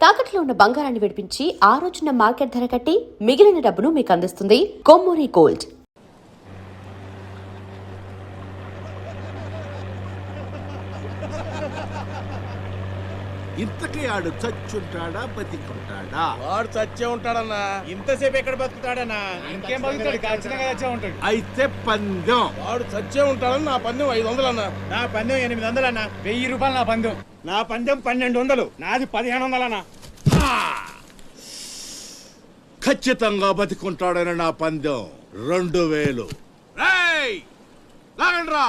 తాకట్లో ఉన్న బంగారాన్ని విడిపించి ఆ రోజున మార్కెట్ ధర కట్టి మిగిలిన డబ్బును మీకు అందిస్తుంది కొమ్మూరి గోల్డ్. ఇంతకీ ఆడు చచ్చుంటాడా బతికుంటాడా? వాడు చచ్చే ఉంటాడన్నా. ఇంతసేపు ఎక్కడ బతుకుతాడన్నా? ఇంకేం బతుకుతాడు? ఖచ్చితంగా చచ్చే ఉంటాడు. అయితే పందెం. వాడు చచ్చే ఉంటాడని నా పందెం 500 అన్నా. నా పందెం 800 అన్నా. 1000 రూపాయలు నా పందెం. నా పందెం 1200. నాది 1500 అన్నా. ఖచ్చితంగా బతికుంటాడని నా పందెం 2000. రేయ్ లాగండ్రా.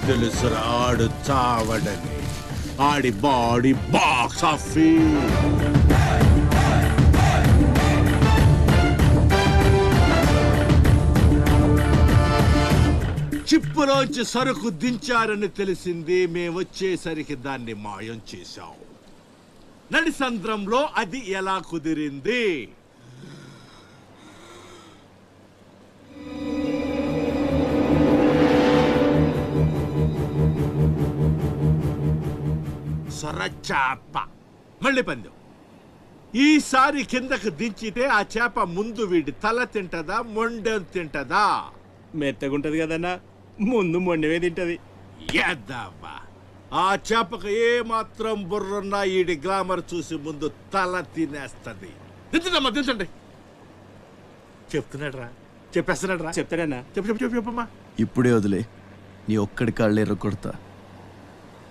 తెలుసురా ఆడు చావడని. ఆడి బాడీ బాక్స్ ఆఫీస్. చిప్పులోంచి సరుకు దించారని తెలిసింది. మేమొచ్చేసరికి దాన్ని మాయం చేశాం. నడిసంద్రంలో అది ఎలా కుదిరింది? సొరచాప. మళ్ళీ పందెం. ఈసారి కిందకు దించితే ఆ చేప ముందు వీడి తల తింటదా మొండెం తింటదా? మెత్తగుంటది కదన్నా, ముందు మొండవే తింటది. యాదవ్వా, ఆ చేపకు ఏ మాత్రం బుర్రున్నా ఈడి గ్లామర్ చూసి ముందు తల తినేస్తది. దించదమ్మా, దించండి. చెప్తున్నాడు రా, చెప్పేస్తున్నాడు రా. చెప్తాడన్నా. చెప్పమ్మా. ఇప్పుడే వదిలే, నీ ఒక్కడి కాళ్ళు ఎర్రకొడతా.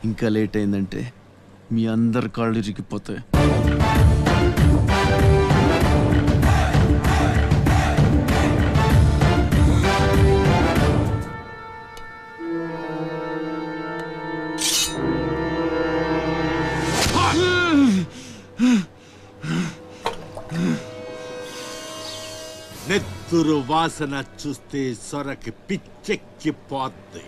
ఇంకా లేట్ అయిందంటే మీ అందరి కాళ్ళు ఇరిగిపోతాయి. నెత్తురు వాసన చూస్తే సొరకి పిచ్చెక్కిపోద్ది.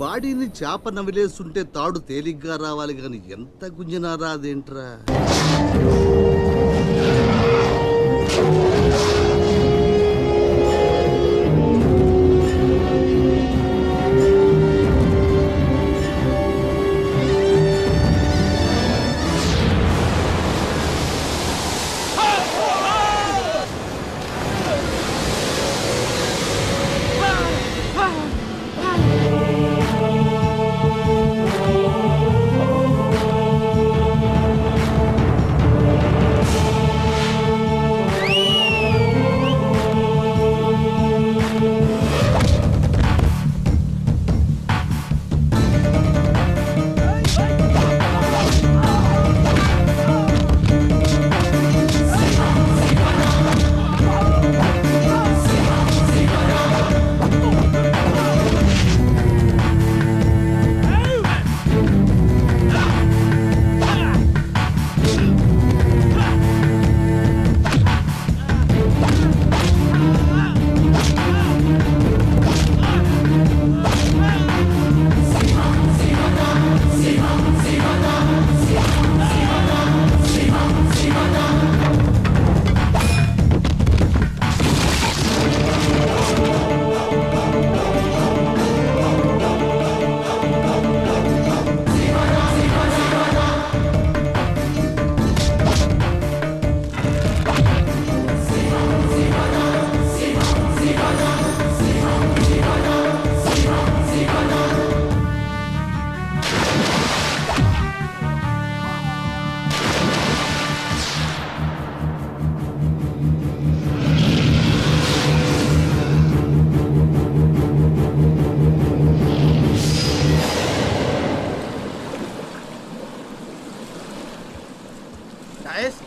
బాడీని చేప నవిలేస్తుంటే తాడు తేలిగ్గా రావాలి గాని ఎంత గుంజినా రాదేంట్రా?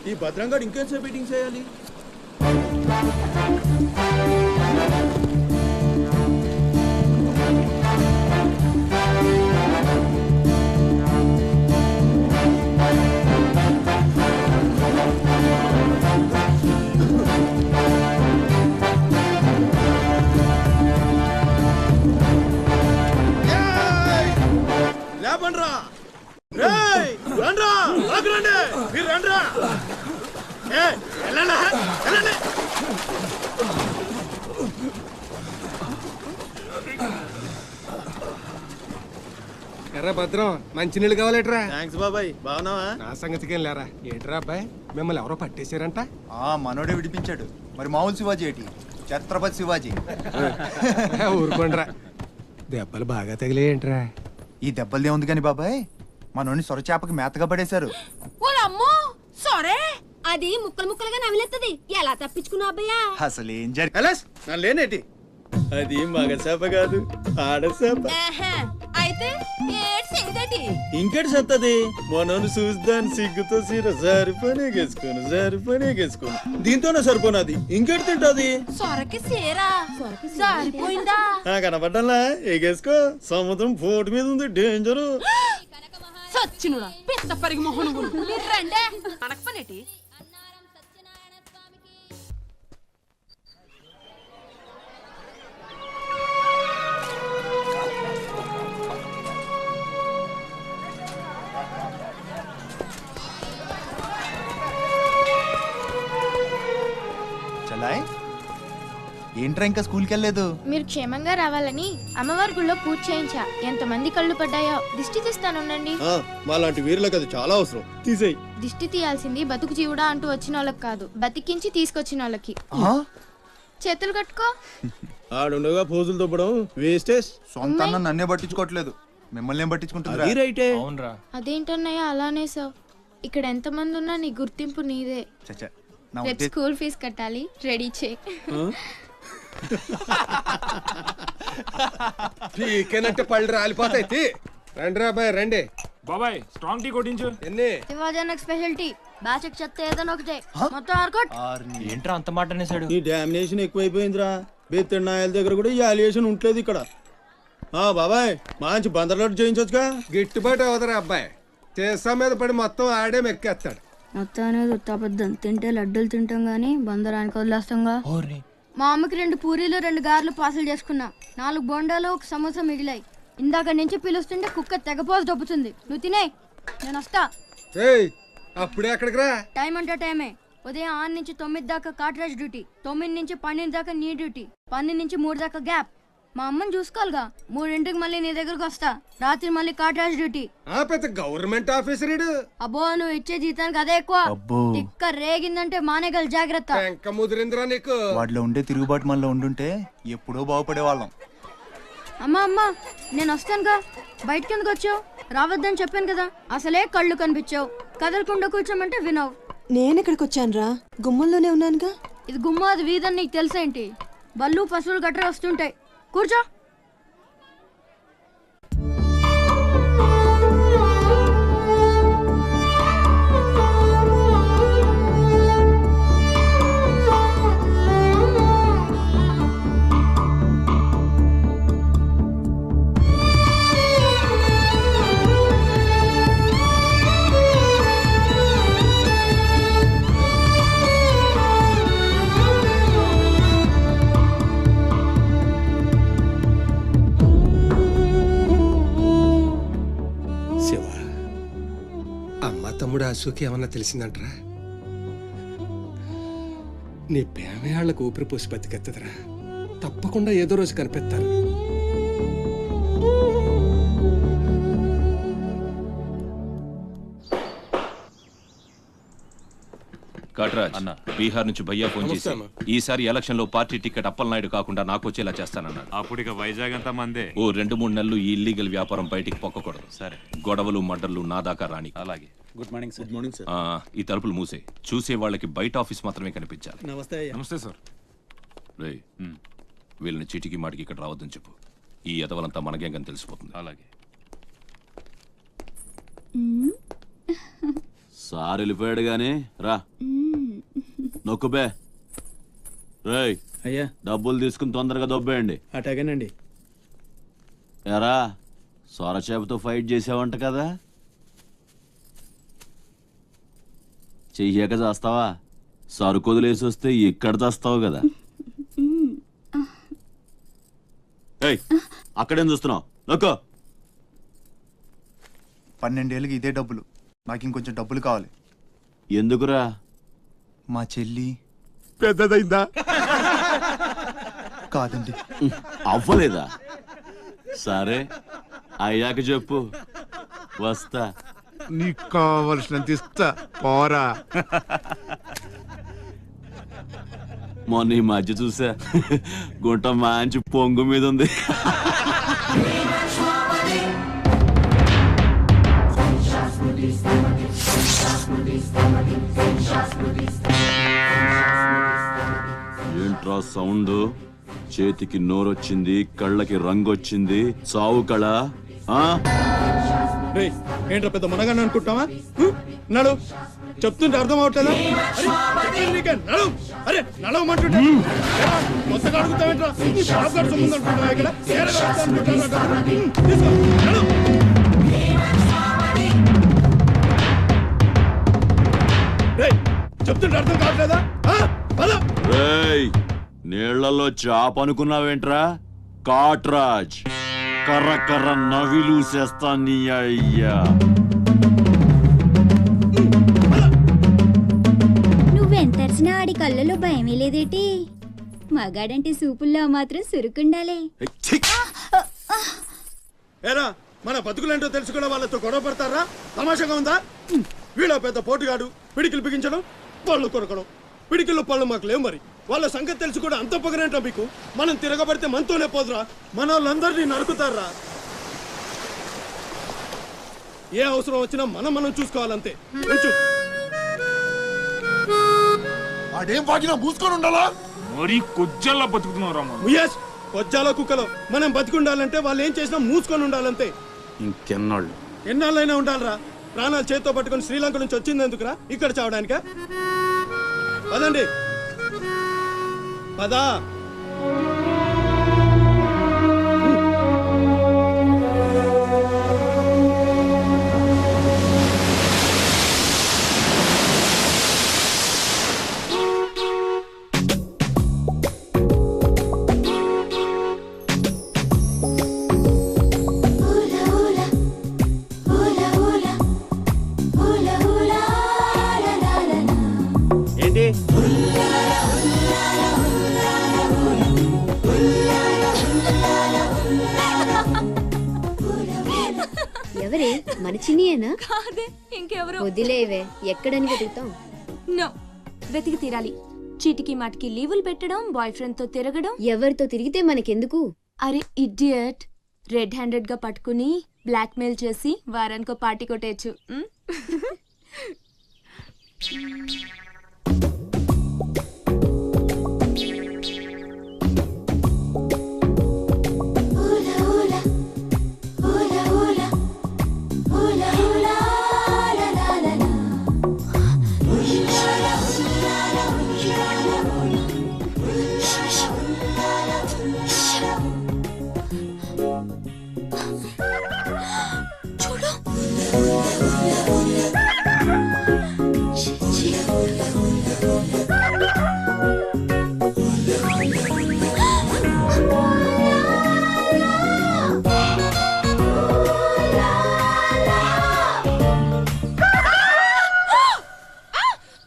ఈ భద్రంగా ఇంకేం మీటింగ్ చేయాలి? లేపండ్రా, రేయ్, రండ్రా, ఆగురండి, మీరు రండ్రా. వెళ్ళండి, వెళ్ళండి. ఎర్రా భద్రం మంచినీళ్ళు కావాలేట్రా? థ్యాంక్స్ బాబాయ్, బాగున్నావా? నా సంగతికేం లేరా. ఏంట్రా అబ్బాయి, మిమ్మల్ని ఎవరో పట్టేశారంట? మనోడే విడిపించాడు. మరి మామూలు శివాజీ ఏంటి? ఛత్రపతి శివాజీ. ఊరుకోండిరా. దెబ్బలు బాగా తగిలేంట్రా? ఈ దెబ్బలదే ఉంది కానీ బాబాయ్, మనోని సొరచేపకి మేతగా పడేశారు. ఓలమ్మో సరే, అది ముక్కలు ముక్కలుగా నవిలేత్తది. ఎలా తప్పించుకున్నావు అబ్బయ్యా? అసలు ఏం జరిగింది? కలాస్, నన్ను లేనేటి. అది మగ చేప కాదు, ఆడ చేప. అయితే ఏడ్ సింగటి ఇంకెటి సత్తది? మనోను చూద్దాని సిగ్గుతో సీర సరిపోనేగేసుకోను. దీంతోనే సరిపోనాది, ఇంకెటి తింటది? సొరకి సీరా సరిపోయిందా? కనపడ్డా ఎగేసుకో. సముద్రం పోటు మీద ఉంది, డేంజరు. సచ్చినుడా పిత్త పరిగి మొహను రండే అనకపోనేటి. చలాయ్, ఏంట్రా ఇంకా స్కూల్కి వెళ్ళలేదు? మీరు క్షేమంగా రావాలని అమ్మవారి గుళ్ళో పూజ చేయించా. ఎంతమంది కళ్ళు పడ్డాయో. దిష్టి తీస్తానుండండి. మాలాంటి వీరులకు అది చాలా అవసరం. తీసేయి. దిష్టి తీయాల్సింది బతుకు జీవుడా అంటూ వచ్చిన వాళ్ళకి కాదు, బతికించి తీసుకొచ్చిన వాళ్ళకి. చేతులు కట్టుకో. ఆడుండగా పోజులు తప్పడం వేస్టేజ్. సొంత అన్న నన్నే పట్టించుకోవట్లేదు, మిమ్మల్ని ఏం పట్టించుకుంటుంది? రైటే. అదేంటన్నయ్య అలానే సార్. ఇక్కడ ఎంతమంది ఉన్నా నీ గుర్తింపు నీదే. చచ్చా, నా రేపు ఉద్దేశం స్కూల్ ఫీజు కట్టాలి, రెడీ చేయి. పీకేనంటే పళ్ళు రాలిపోతాయి. రండిరా అబ్బాయి, రండి. బాబాయ్ స్ట్రాంగ్ టీ కొట్టించు. ఎన్ని? శివాజీ స్పెషాలిటీ బ్యాచ్ చెత్త ఏదైనా ఒకటే, మొత్తం ఆర్కోట్. ఏంట్రా అంత మాట అనేసాడు? ఈ డామినేషన్ ఎక్కువైపోయిందిరా. బెత్తడి నాయల దగ్గర కూడా ఈ అలియేషన్ ఉంటలేదు ఇక్కడ. బాబాయ్, మంచి బందర్లాట్ చేయించొచ్చుగా. గిట్టుబాటు అవదరా అబ్బాయి. చేసా మీద పడి మొత్తం ఆడే మెక్కేస్తాడు. మొత్తం అనేది ఉత్తాపద్దం. తింటే లడ్డూలు తింటాం గానీ బందరానికి వదిలేస్తాంగా. మా అమ్మకి 2 పూరీలు 2 గారెలు పార్సల్ చేసుకున్నా. 4 బొండాలు 1 సమోసా మిగిలాయి. ఇందాక నుంచి పిలుస్తుంటే కుక్క తెగపోసి దొబ్బుతుంది. నువ్వు తినే, నేను వస్తా. ఏయ్, అప్పుడే అక్కడికి రా. టైం అంటే టైమే. ఉదయం 6 నుంచి 9 దాకా కాట్రాజ్ డ్యూటీ, 9 నుంచి 12 దాకా నీ డ్యూటీ, 12 నుంచి 3 దాకా గ్యాప్. మా అమ్మని చూసుకోవాలిగా. 3ంటికి మళ్ళీ నీ దగ్గరకు వస్తా. రాత్రి మళ్ళీ కాట్రాజ్ డ్యూటీ. ఆ పెద్ద గవర్నమెంట్ ఆఫీసర్ ఇడు. అబ్బో, నువ్వు ఇచ్చే జీతానికి అదే ఎక్కువ. తిక్క రేగిందంటే మానేగల జాగ్రత్త. వెంక ముదిరిందిరా నీకు. వాటిలో ఉండే తిరుగుబాటు మనలో ఉండుంటే ఎప్పుడో బాగుపడేవాళ్ళం. అమ్మా అమ్మా, నేను వస్తానుగా. బయటకి ఎందుకు వచ్చావు? రావద్దని చెప్పాను కదా. అసలే కళ్ళు కనిపించావు. కదలకుండా కూర్చోమంటే వినవు. నేను ఇక్కడికి వచ్చాను రా, గుమ్మంలోనే ఉన్నానుగా. ఇది గుమ్మ, అది వీధని నీకు తెలుసేంటి? బళ్ళు పశువులు గట్రా వస్తుంటాయి. కూర్చో. తమ్ముడు అశోక్ ఏమన్నా తెలిసిందంటరా? నీ పేమయాళ్ళకు ఊపిరి పోసి బతికెత్తదరా. తప్పకుండా ఏదో రోజు కనిపెత్తారు. కాట్రాజ్ అన్న, బీహార్ నుంచి భయ్యా ఫోన్ చేసి ఈసారి ఎలక్షన్ లో పార్టీ టికెట్ అప్పలనాయుడు కాకుండా నాకు వచ్చేలా చేస్తానన్నాడు. అప్పుడు ఇక వైజాగ్ అంతా మందే. ఓ 2-3 నెలలు ఈ ఇల్లీగల్ వ్యాపారం బయటికి పొక్కకూడదు. సరే, గొడవలు మర్డర్లు నా దాకా రాని. అలాగే. Good morning sir. Good morning sir. ఈ తలుపులు మూసే. చూసే వాళ్ళకి బయట ఆఫీస్ మాత్రమే కనిపించాలి. నమస్తే. నమస్తే సార్. రే, వీళ్ళని చీటికి మాటికి ఇక్కడ రావద్దని చెప్పు. ఈ ఎదవలంతా మనకేం కానీ తెలిసిపోతుంది. అలాగే. సార్ వెళ్ళిపోయాడు గాని రా నొక్కుబే రేయ్ అయ్యా డబ్బులు తీసుకుని తొందరగా దొబ్బేయండి. అటాగేనండి. ఎరా సొరచేపతో ఫైట్ చేసావంట కదా, చెయ్యాక చేస్తావా? సరుకు వదిలేసి వస్తే ఇక్కడ చేస్తావు కదా. ఏయ్ అక్కడేం చూస్తున్నావు? నొక్కో. 12 ఏళ్ళకి ఇదే డబ్బులు. నాకు ఇంకొంచెం డబ్బులు కావాలి. ఎందుకురా? మా చెల్లి పెద్దదైందా? కాదండి. అవ్వలేదా? సరే అయ్యాక చెప్పు, వస్తా. నీకు కావలసినంత ఇస్తా, పోరా. మొన్న ఈ మధ్య చూసా, గుంట మంచి పొంగు మీద ఉంది. ఏంట్రా సౌండ్? చేతికి నోరొచ్చింది, కళ్ళకి రంగొచ్చింది, చావు కళ. ఏంట్రా పెద్ద మనగాన్ని అనుకుంటావా? నడు, చెప్తుంటే అర్థం అవట్లేదా? నడు, అరే నడవమంటుంటే మొత్తగా అడుగుతావేంట్రా? నీ పాపగారు సొమ్ముంది అనుకుంటావా ఇక్కడ? తీసుకో, నడు. చెప్తుంటే అర్థం కావట్లేదా? రేయ్ నీళ్లలో చాప అనుకున్నావేంట్రా? కాట్రాజ్ కర్ర కర్ర నవిలూసేస్తా నీ అయ్యా. నువ్వెంతరిసినా ఆడి కళ్ళలో భయమే లేదేటి? మగాడంటే సూపుల్లో మాత్రం సురుకుండాలే. ఏరా మన బతుకులేంటో తెలుసుకున్న వాళ్ళతో గొడవ పడతారా? తమాషాగా ఉందా? వీళ్ళ పెద్ద పోటుగాడు, పిడికిలు బిగించడం, పళ్ళు కొరకడం. పిడికిల్లో పళ్ళు మాకు లేవు, మరి వాళ్ళ సంగతి తెలిసి కూడా అంత పొగరేంటా మీకు? మనం తిరగబడితే మనతోనే పోదురా, మన వాళ్ళందరినీ నరుకుతారా? ఏ అవసరం వచ్చినా మనం చూసుకోవాలంతే. కొంచెం అదేం పాకినా మూసుకొని ఉండాలా? మరి కొజ్జల్లా బతుకుతున్నావు. కొజ్జాల కుక్కలో మనం బతికుండాలంటే వాళ్ళు ఏం చేసినా మూసుకొని ఉండాలంతే. ఇంకెన్నాళ్ళు? ఎన్నాళ్ళైనా ఉండాలరా? ప్రాణాలు చేత్తో పట్టుకుని శ్రీలంక నుంచి వచ్చింది ఎందుకురా? ఇక్కడ చావడానికా? పదండి, పదా. ఏంటి ఎవరే? మన చిన్నియేనా? కాదే, ఇంకెవరు? వదిలేవే, ఎక్కడని వెతుకుతాం? నో, వెతికి తీరాలి. చీటికి మాటికి లీవులు పెట్టడం, బాయ్ ఫ్రెండ్ తో తిరగడం. ఎవరితో తిరిగితే మనకెందుకు? అరే ఇడియట్, రెడ్ హ్యాండెడ్ గా పట్టుకుని బ్లాక్ మెయిల్ చేసి వారానికో పార్టీ కొట్టేయచ్చు.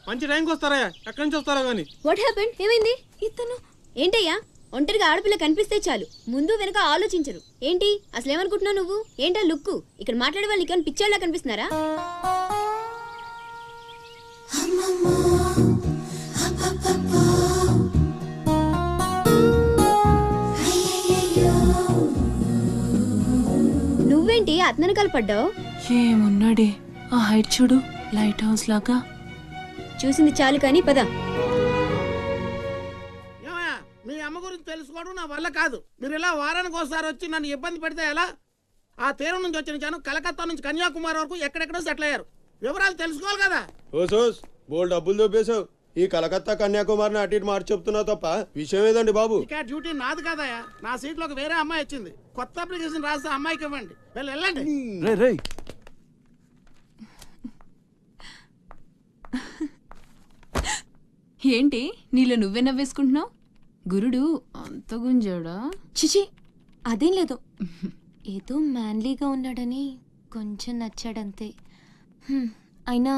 మంచి టైంకి వస్తారా? ఎక్కడి నుంచి వస్తారా గానీ? What happened? ఏమైంది? ఇతను ఏంటయ్యా? ఒంటరిగా ఆడపిల్ల కనిపిస్తే చాలు, ముందు వెనక ఆలోచించరు. ఏంటి అసలు ఏమనుకుంటున్నావు నువ్వు? ఏంటా లుక్కు? ఇక్కడ మాట్లాడే వాళ్ళు ఇక్కడ పిచ్చాళ్ళ కనిపిస్తున్నారా? నువ్వేంటి అతను కలపడ్డావు? ఏమున్నాడే ఆ హైట్ చూడు, లైట్ హౌస్ లాగా. చూసింది చాలు కానీ పద. మీ అమ్మ గురించి తెలుసుకోవడం నా వల్ల కాదు. మీరు ఇలా వారానికి ఒకసారి వచ్చి నన్ను ఇబ్బంది పెడితే ఎలా? ఆ తీరం నుంచి వచ్చిన జనం కలకత్తా నుంచి కన్యాకుమారి వరకు ఎక్కడెక్కడో సెటిల్ అయ్యారు. వివరాలు తెలుసుకోవాలి కదా. ఓసోస్ బోల్ డబ్బులు దొబ్బేశావు. ఈ కలకత్తా కన్యాకుమారిని అటు ఇటు మార్చి చెప్తున్నావు తప్ప విషయం ఏదండి బాబు? ఇక డ్యూటీ నాది కదయా, నా సీట్ లోకి వేరే అమ్మాయి వచ్చింది. కొత్త అప్లికేషన్ రాస్తే అమ్మాయికి ఇవ్వండి. వెళ్ళండి. రే రే ఏంటి నీలో నువ్వే నవ్వేసుకుంటున్నావు? గురుడు అంత గుంజాడా? చిచి అదేం లేదు, ఏదో మ్యాన్లీగా ఉన్నాడని కొంచెం నచ్చాడంతే. అయినా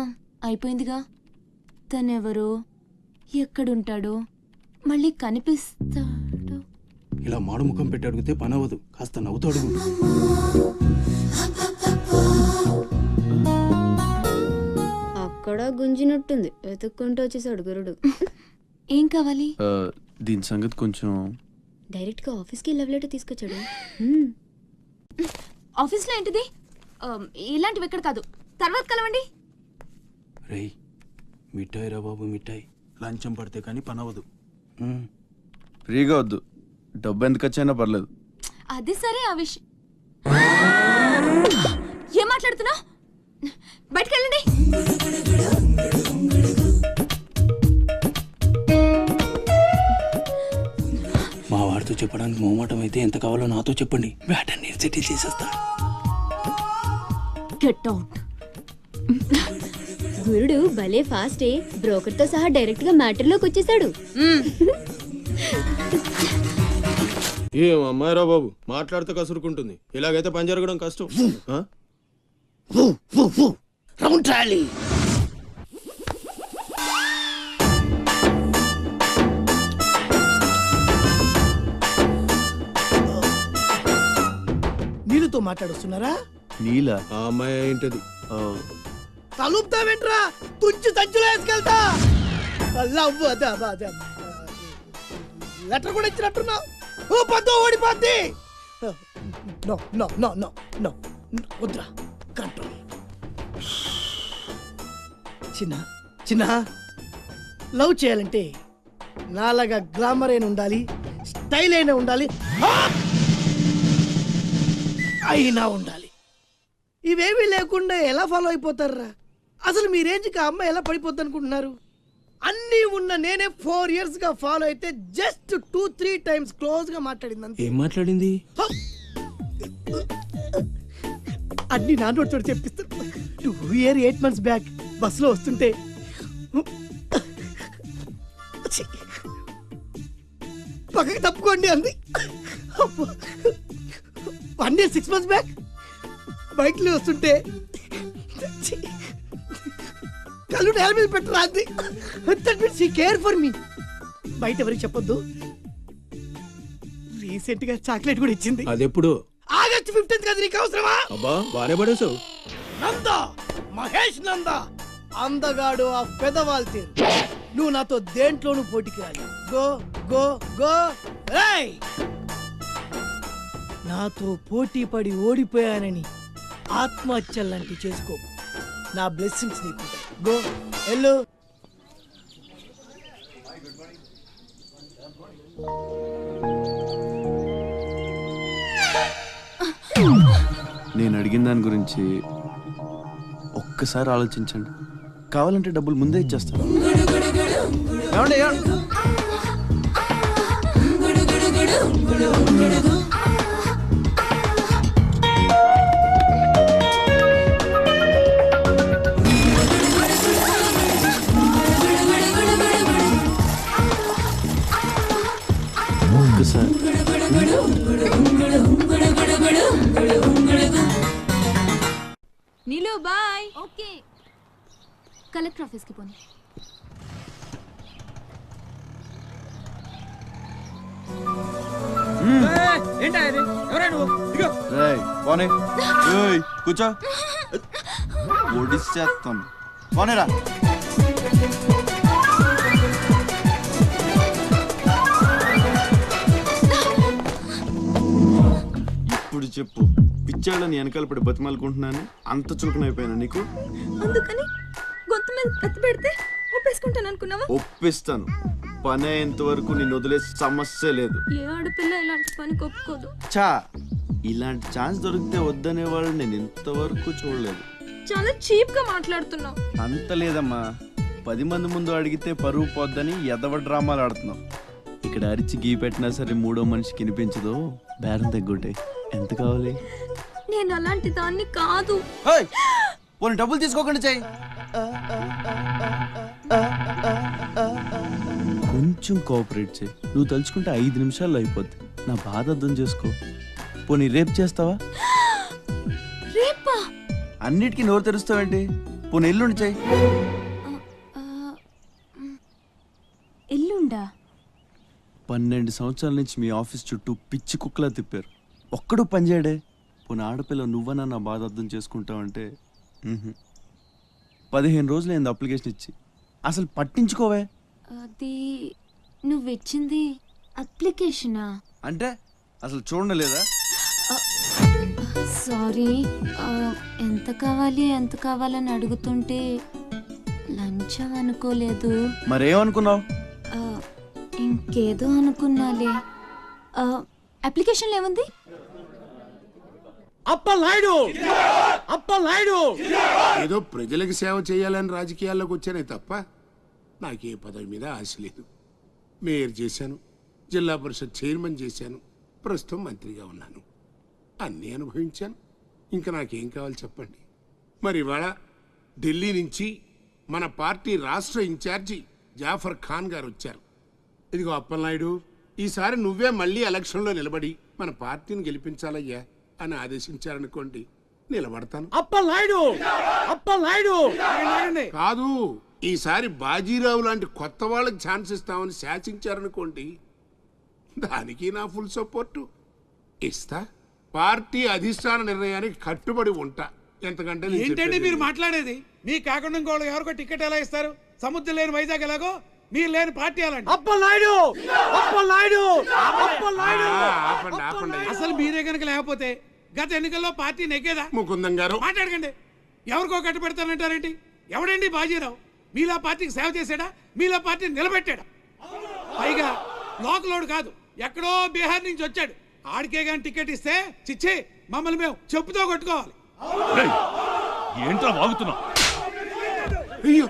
అయిపోయిందిగా. తనెవరో, ఎక్కడుంటాడో, మళ్ళీ కనిపిస్తాడో. ఇలా మాడు ముఖం పెట్టి అడిగితే పని అవ్వదు, కాస్త నవ్వుతూ అడుగు. అక్కడ గుంజినట్టుంది, వెతుక్కుంటూ వచ్చేసాడు గురుడు. ఏం కావాలి? దీని సంగతి కొంచెం. డైరెక్ట్ గా ఆఫీస్కి లవ్ లెటర్ తీసుకొచ్చాడు. ఆఫీస్లో ఏంటిది? ఇలాంటివి ఎక్కడ కాదు, తర్వాత కలవండి. రేయ్ మిఠాయి రా బాబు, మిఠాయి. లంచం పడితే కానీ పని అవ్వదు. ఫ్రీగా వద్దు, డబ్బు ఎంత ఖర్చైనా పర్లేదు. అది సరే, ఆ విషయం ఏం మాట్లాడుతున్నావు? బయటకు వెళ్ళండి. మా వాడితో చెప్పడానికి మొహమాటం అయితే ఎంత కావాలో నాతో చెప్పండి, బ్యాటర్ నేను సెటిల్ చేసేస్తా. Get out. గురుడు భలే ఫాస్టే, బ్రోకర్ తో సహా డైరెక్ట్ గా మ్యాటర్ లోకి వచ్చేసాడు. ఏం అమ్మాయిరా బాబు, మాట్లాడితే కసురుకుంటుంది. ఇలాగైతే పని జరగడం కష్టం. Round trolley. నీళ్ళతో మాట్లాడుస్తున్నారా? నీలా? ఆ అమ్మాయి ఏంటది? తలుపుతావేంట్రా, తుంచి సంచులో వేసుకెళ్తా. లవ్ అదే లెటర్ కూడా ఇచ్చినట్టున్నావు. ఓ పద్దు ఓడిపోద్ది. No no no no no వద్దురా, కంట్రోల్. చిన్న లవ్ చేయాలంటే నాలాగా గ్లామర్ అయిన ఉండాలి, స్టైల్ అయినా ఉండాలి, అయినా ఉండాలి. ఇవేమీ లేకుండా ఎలా ఫాలో అయిపోతారా? అసలు మీ రేంజ్కి ఆ అమ్మాయి ఎలా పడిపోద్ది అనుకుంటున్నారు? అన్నీ ఉన్న నేనే 4 years గా ఫాలో అయితే జస్ట్ 2-3 times క్లోజ్ గా మాట్లాడింది. ఏం మాట్లాడింది? అన్ని నా నోటితో చెప్పిస్తాను. 2 years 8 months బ్యాక్ బస్సులో వస్తుంటే పక్కకి తప్పుకోండి అంది. 1 year 6 months బ్యాక్ బైక్లో వస్తుంటే కళ్ళు నేల మీద పెట్టరా అంది. That means she care for me. బయట ఎవరికి చెప్పొద్దు. రీసెంట్ గా చాక్లెట్ కూడా ఇచ్చింది. అదెప్పుడు? ఆగస్ట్ 15th కదా, నీకు అవసరమా? అబ్బా బానే పడేసావు. నందా, మహేష్ నందా, అందగాడు ఆ పెదవాల్ తీరు. నువ్వు నాతో దేంట్లోనూ పోటీకి రాలి. Go go go. ఏయ్, నాతో పోటీ పడి ఓడిపోయానని ఆత్మహత్యలాంటి చేసుకో. నా బ్లెస్సింగ్స్ నీకు. గో ఎల్లు. నేను అడిగిన దాని గురించి ఒక్కసారి ఆలోచించండి. కావాలంటే డబ్బులు ముందే ఇచ్చేస్తాను. ఒక్కసారి. నీలు బాయ్. ఓకే, కలెక్టర్ ఆఫీస్కి పోనీ. రేయ్, పోనీ. ఏయ్, కూర్చో. ఒడిచేస్తాను. పోనేరా. ఇప్పుడు చెప్పు, పిచ్చాళ్ళని వెనకాల పడి బతిమాలుకుంటున్నాను, అంత చులకనైపోయాను నీకు? అందుకని గొంతు మీద కత్తి పెడితే ఒప్పేసుకుంటాను అనుకున్నావా? ఒప్పిస్తాను. పని అయ్యేంత వరకు నేను వదిలే సమస్య లేదు. ఏ ఆడపిల్ల ఇలాంటి పని ఒప్పుకోదు. చా, ఇలాంటి ఛాన్స్ దొరికితే వద్దనే వాళ్ళు నేను ఇంతవరకు చూడలేదు. చాలా చీప్ గా మాట్లాడుతున్నావు. అంత లేదమ్మా, 10 మంది ముందు అడిగితే పరువు పోద్దని ఎదవ డ్రామాలు ఆడుతున్నావు. ఇక్కడ అరిచి గీ పెట్టినా సరే మూడో మనిషికి వినిపించదు. బేరం తగ్గుంటే ఎంత కావాలి? నేను అలాంటి దాన్ని కాదు. పోనీ డబ్బులు తీసుకోకుండా చెయ్యి. కొంచెం కోఆపరేట్ చేయి. నువ్వు తలుచుకుంటే 5 నిమిషాల్లో అయిపోద్ది. నా బాధ అర్థం చేసుకో. పోనీ రేపు చేస్తావా? రేపా? అన్నిటికీ నోరు తెరుస్తావేంటి? పోనీ ఎల్లుండి చెయ్యి. ఎల్లుండా? 12 సంవత్సరాల నుంచి మీ ఆఫీస్ చుట్టూ పిచ్చి కుక్కలా తిప్పారు, ఒక్కడు పనిచేయడే. పోనీ ఆడపిల్ల నువ్వన్నా నా బాధ అర్థం చేసుకుంటావంటే 15 రోజులు అయింది అప్లికేషన్ ఇచ్చి, అసలు పట్టించుకోవే. అది నువ్విచ్చింది అప్లికేషనా? అంటే అసలు చూడలేదా? సారీ, ఎంత కావాలని అడుగుతుంటే లంచం అనుకోలేదు. మరేమనుకున్నావు? ఇంకేదో అనుకున్నాలే. అప్లికేషన్లో ఏముంది? అప్పలనాయుడు ఏదో ప్రజలకు సేవ చేయాలని రాజకీయాల్లోకి వచ్చానే తప్ప నాకే పదవి మీద ఆశ లేదు. మేయర్ చేశాను, జిల్లా పరిషత్ చైర్మన్ చేశాను, ప్రస్తుతం మంత్రిగా ఉన్నాను. అన్నీ అనుభవించాను. ఇంకా నాకేం కావాలి చెప్పండి. మరి ఇవాళ ఢిల్లీ నుంచి మన పార్టీ రాష్ట్ర ఇన్ఛార్జి జాఫర్ ఖాన్ గారు వచ్చారు. ఇదిగో అప్పలనాయుడు, ఈసారి నువ్వే మళ్ళీ ఎలక్షన్లో నిలబడి మన పార్టీని గెలిపించాలయ్యా అని ఆదేశించారనుకోండి, నిలబడతాను. అప్పలనాయుడు కాదు, ఈసారి బాజీరావు లాంటి కొత్త వాళ్ళకి ఛాన్స్ ఇస్తామని శాసించారనుకోండి, దానికి నా ఫుల్ సపోర్టు ఇస్తా. పార్టీ అధిష్టాన నిర్ణయానికి కట్టుబడి ఉంటా. ఎంతకంటే ఏంటండి మీరు మాట్లాడేది? మీ కాకుండా ఇంకోళ్ళు ఎవరికో టికెట్ ఎలా ఇస్తారు? సముద్రం లేని వైజాగ్ ఎలాగో మీరు లేని పార్టీ అలాంటి. అసలు మీరే కనుక లేకపోతే గత ఎన్నికల్లో పార్టీ నెగ్గేదా? ముకుందం గారు మాట్లాడకండి. ఎవరికో కట్టు పెడతానంటారేంటి? ఎవడండి బాజీరావు? మీలా పార్టీకి సేవ చేశాడా? మీలా పార్టీని నిలబెట్టాడా? పైగా లోకలోడు కాదు, ఎక్కడో బీహార్ నుంచి వచ్చాడు. ఆడికే గాని టికెట్ ఇస్తే చిచ్చే మమ్మల్ని మేము చెప్పుతో కొట్టుకోవాలి. ఏంట్రా వాగుతున్నావు? అయ్యో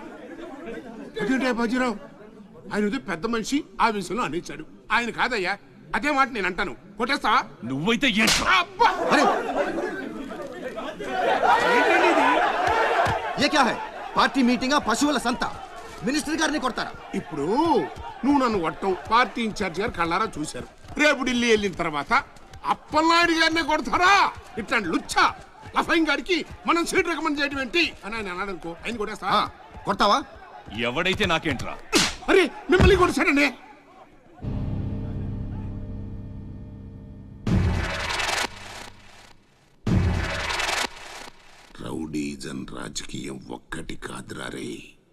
అదేంటే బాజీరావు, ఆయన పెద్ద మనిషి ఆ విషయంలో అనేచ్చాడు. ఆయన కాదయ్యా, అదే మాట నేను అంటాను. కొట్టేస్తా? నువ్వైతే పార్టీ మీటింగ్ పశువుల సంత, మినిస్టర్ గారిని కొడతారా? ఇప్పుడు నువ్వు నన్ను కొట్టం పార్టీ ఇన్ఛార్జ్ గారు కళ్ళారా చూశారు. రేపు ఢిల్లీ వెళ్ళిన తర్వాత అప్పలనాయుడు గారిని కొడతారా? ఇట్లాంటి లుచ్చా లఫైన్ గారికి మనం సీట్ రికమెండ్ చేయడం ఏంటి అని ఆయన అన్నాడు అనుకో, ఆయన కొట్టేస్తా. కొడతావా? ఎవడైతే నాకేంట్రా? అరే మిమ్మల్ని కొట్టాడండి. రౌడీజన్ రాజకీయం ఒక్కటి కాదురా రే.